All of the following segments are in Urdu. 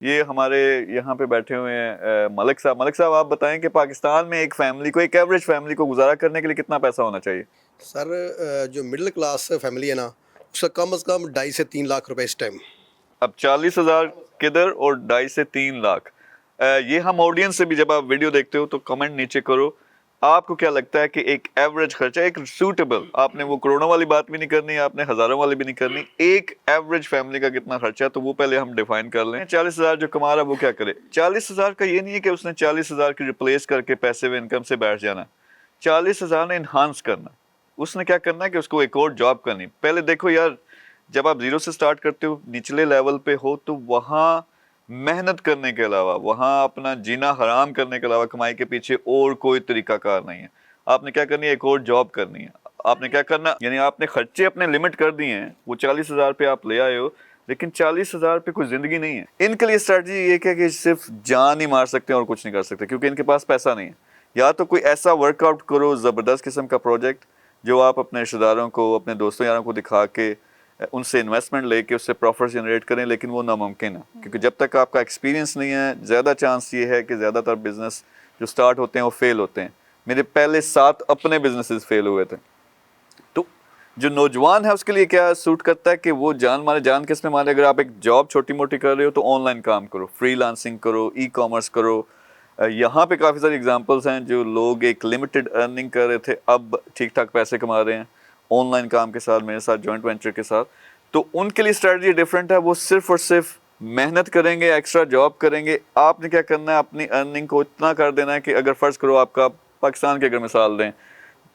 یہ ہمارے یہاں پہ بیٹھے ہوئے ہیں ملک صاحب. ملک صاحب آپ بتائیں کہ پاکستان میں ایک فیملی کو، ایک ایوریج فیملی کو گزارا کرنے کے لیے کتنا پیسہ ہونا چاہیے؟ سر جو مڈل کلاس فیملی ہے نا، اس کا کم از کم 2.5 سے 3 لاکھ روپے اس ٹائم. اب 40,000 کدھر اور 2.5 سے 3 لاکھ. یہ ہم آڈینس سے بھی جب آپ ویڈیو دیکھتے ہو تو کمنٹ نیچے کرو، آپ کو کیا لگتا ہے کہ ایک ایوریج خرچہ، ایک سوٹیبل، آپ نے وہ کروڑوں والی بات بھی نہیں کرنی، آپ نے ہزاروں والی بھی نہیں کرنی، ایک ایوریج فیملی کا کتنا خرچہ ہے تو وہ پہلے ہم ڈیفائن کر لیں. 40,000 جو کما رہا ہے وہ کیا کرے؟ 40,000 کا یہ نہیں ہے کہ اس نے 40,000 کی ریپلیس کر کے پیسے انکم سے بیٹھ جانا. 40,000 نے انہانس کرنا. اس نے کیا کرنا ہے کہ اس کو ایک اور جاب کرنی. پہلے دیکھو یار، جب آپ زیرو سے سٹارٹ کرتے ہو، نچلے لیول پہ ہو، تو وہاں محنت کرنے کے علاوہ، وہاں اپنا جینا حرام کرنے کے علاوہ کمائی کے پیچھے اور کوئی طریقہ کار نہیں ہے. آپ نے کیا کرنی ہے؟ ایک اور جاب کرنی ہے. آپ نے کیا کرنا، یعنی آپ نے خرچے اپنے لمٹ کر دیے ہیں. وہ 40,000 پہ آپ لے آئے ہو، لیکن 40,000 پہ کوئی زندگی نہیں ہے. ان کے لیے اسٹریٹجی یہ ہے کہ صرف جان ہی مار سکتے ہیں اور کچھ نہیں کر سکتے، کیونکہ ان کے پاس پیسہ نہیں ہے. یا تو کوئی ایسا ورک آؤٹ کرو، زبردست قسم کا پروجیکٹ، جو آپ اپنے رشتہ داروں کو، اپنے دوستوں یاروں کو دکھا کے، ان سے انویسٹمنٹ لے کے اس سے پروفٹ جنریٹ کریں. لیکن وہ ناممکن ہے، کیونکہ جب تک آپ کا ایکسپیرینس نہیں ہے، زیادہ چانس یہ ہے کہ زیادہ تر بزنس جو سٹارٹ ہوتے ہیں وہ فیل ہوتے ہیں. میرے پہلے 7 اپنے بزنسز فیل ہوئے تھے. تو جو نوجوان ہے اس کے لیے کیا سوٹ کرتا ہے کہ وہ جان مارے. جان کس میں مارے؟ اگر آپ ایک جاب چھوٹی موٹی کر رہے ہو تو آن لائن کام کرو، فری لانسنگ کرو، ای کامرس کرو. یہاں پہ کافی ساری اگزامپلس ہیں جو لوگ ایک لمیٹڈ ارننگ کر رہے تھے، اب ٹھیک ٹھاک پیسے کما رہے ہیں آن لائن کام کے ساتھ، میرے ساتھ جوائنٹ وینچر کے ساتھ. تو ان کے لیے اسٹریٹجی ڈفرینٹ ہے. وہ صرف اور صرف محنت کریں گے، ایکسٹرا جاب کریں گے. آپ نے کیا کرنا ہے؟ اپنی ارننگ کو اتنا کر دینا ہے کہ اگر فرض کرو آپ کا پاکستان کی اگر مثال دیں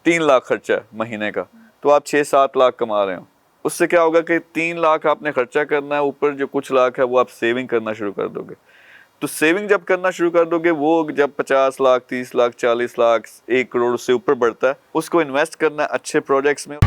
3 لاکھ خرچہ ہے مہینے کا، تو آپ 6-7 لاکھ کما رہے ہو. اس سے کیا ہوگا کہ 3 لاکھ آپ نے خرچہ کرنا ہے، اوپر جو کچھ لاکھ ہے وہ آپ سیونگ کرنا شروع کر دو گے. تو سیونگ جب کرنا شروع کر دو گے، وہ جب 50 لاکھ 30 لاکھ 40 لاکھ 1 کروڑ سے اوپر بڑھتا ہے، اس کو انویسٹ کرنا ہے اچھے پروجیکٹس میں.